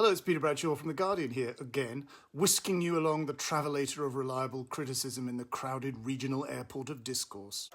Hello, it's Peter Bradshaw from The Guardian here again, whisking you along the travelator of reliable criticism in the crowded regional airport of discourse.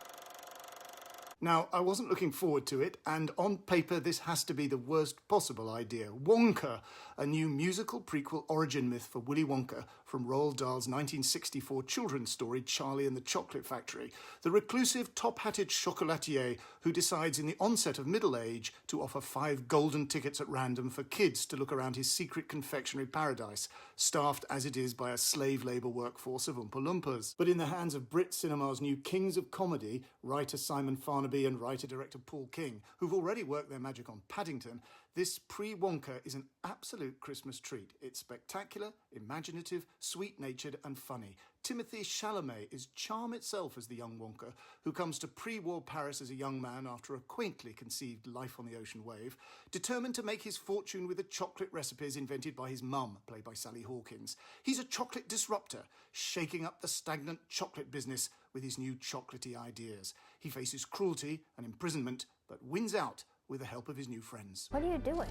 Now, I wasn't looking forward to it, and on paper this has to be the worst possible idea. WONKA, a new musical prequel origin myth for Willy Wonka from Roald Dahl's 1964 children's story Charlie and the Chocolate Factory. The reclusive, top-hatted chocolatier who decides in the onset of middle age to offer 5 golden tickets at random for kids to look around his secret confectionery paradise, staffed as it is by a slave labour workforce of Oompa Loompas. But in the hands of Brit cinema's new kings of comedy, writer Simon Farnaby and writer-director Paul King, who've already worked their magic on Paddington, this pre-Wonka is an absolute Christmas treat. It's spectacular, imaginative, sweet-natured and funny. Timothée Chalamet is charm itself as the young Wonka, who comes to pre-war Paris as a young man after a quaintly conceived life on the ocean wave, determined to make his fortune with the chocolate recipes invented by his mum, played by Sally Hawkins. He's a chocolate disruptor, shaking up the stagnant chocolate business with his new chocolatey ideas. He faces cruelty and imprisonment, but wins out with the help of his new friends. What are you doing?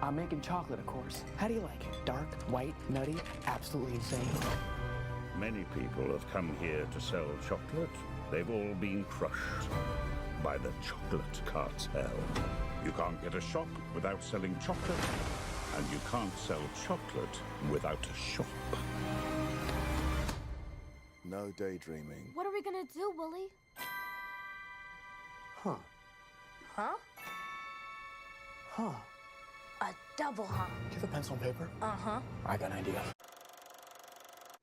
I'm making chocolate, of course. How do you like it? Dark, white, nutty, absolutely insane. Many people have come here to sell chocolate. They've all been crushed by the chocolate cartel. You can't get a shop without selling chocolate, and you can't sell chocolate without a shop. No daydreaming. What are we gonna do, Willy? Huh. Huh? Huh. A double huh. Do you have a pencil and paper? Uh-huh. I got an idea.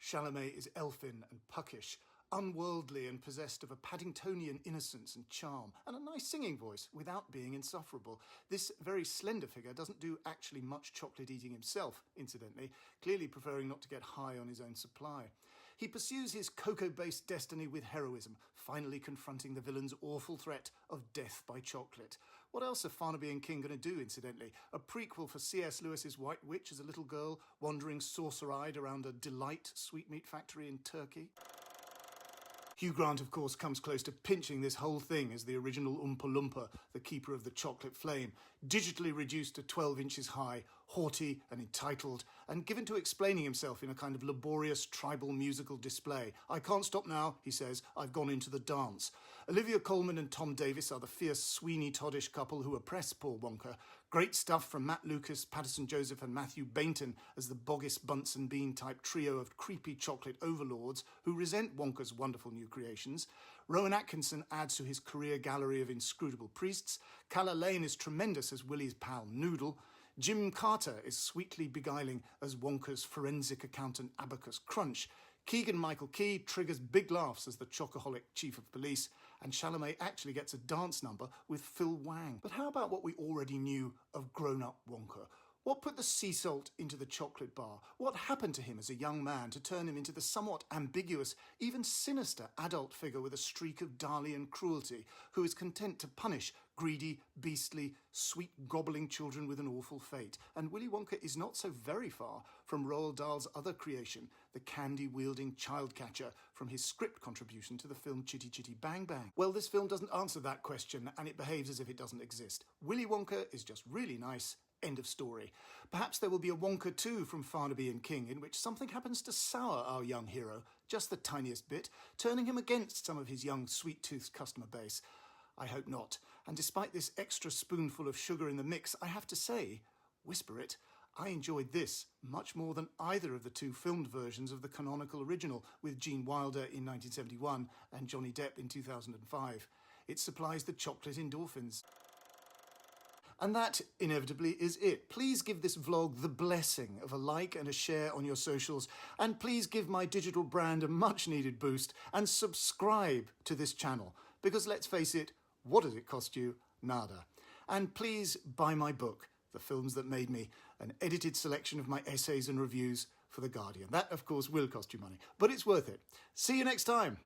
Chalamet is elfin and puckish, unworldly and possessed of a Paddingtonian innocence and charm, and a nice singing voice without being insufferable. This very slender figure doesn't do actually much chocolate eating himself, incidentally, clearly preferring not to get high on his own supply. He pursues his cocoa-based destiny with heroism, finally confronting the villain's awful threat of death by chocolate. What else are Farnaby and King going to do, incidentally? A prequel for C.S. Lewis's White Witch as a little girl, wandering saucer-eyed around a delight sweetmeat factory in Turkey? Hugh Grant, of course, comes close to pinching this whole thing as the original Oompa Loompa, the keeper of the chocolate flame, digitally reduced to 12 inches high, haughty and entitled, and given to explaining himself in a kind of laborious tribal musical display. "I can't stop now," he says, "I've gone into the dance." Olivia Colman and Tom Davis are the fierce Sweeney Toddish couple who oppress Paul Wonka. Great stuff from Matt Lucas, Patterson Joseph and Matthew Bainton as the Boggis Bunsen Bean type trio of creepy chocolate overlords who resent Wonka's wonderful new creations. Rowan Atkinson adds to his career gallery of inscrutable priests. Calla Lane is tremendous as Willy's pal Noodle. Jim Carter is sweetly beguiling as Wonka's forensic accountant Abacus Crunch. Keegan-Michael Key triggers big laughs as the chocoholic chief of police, and Chalamet actually gets a dance number with Phil Wang. But how about what we already knew of grown-up Wonka? What put the sea salt into the chocolate bar? What happened to him as a young man to turn him into the somewhat ambiguous, even sinister adult figure with a streak of Dalian cruelty, who is content to punish greedy, beastly, sweet gobbling children with an awful fate? And Willy Wonka is not so very far from Roald Dahl's other creation, the candy-wielding child catcher from his script contribution to the film Chitty Chitty Bang Bang. Well, this film doesn't answer that question, and it behaves as if it doesn't exist. Willy Wonka is just really nice. End of story. Perhaps there will be a Wonka 2 from Farnaby and King in which something happens to sour our young hero, just the tiniest bit, turning him against some of his young sweet-toothed customer base. I hope not. And despite this extra spoonful of sugar in the mix, I have to say, whisper it, I enjoyed this much more than either of the 2 filmed versions of the canonical original with Gene Wilder in 1971 and Johnny Depp in 2005. It supplies the chocolate endorphins. And that, inevitably, is it. Please give this vlog the blessing of a like and a share on your socials, and please give my digital brand a much-needed boost, and subscribe to this channel, because let's face it, what does it cost you? Nada. And please buy my book, The Films That Made Me, an edited selection of my essays and reviews for The Guardian. That, of course, will cost you money, but it's worth it. See you next time.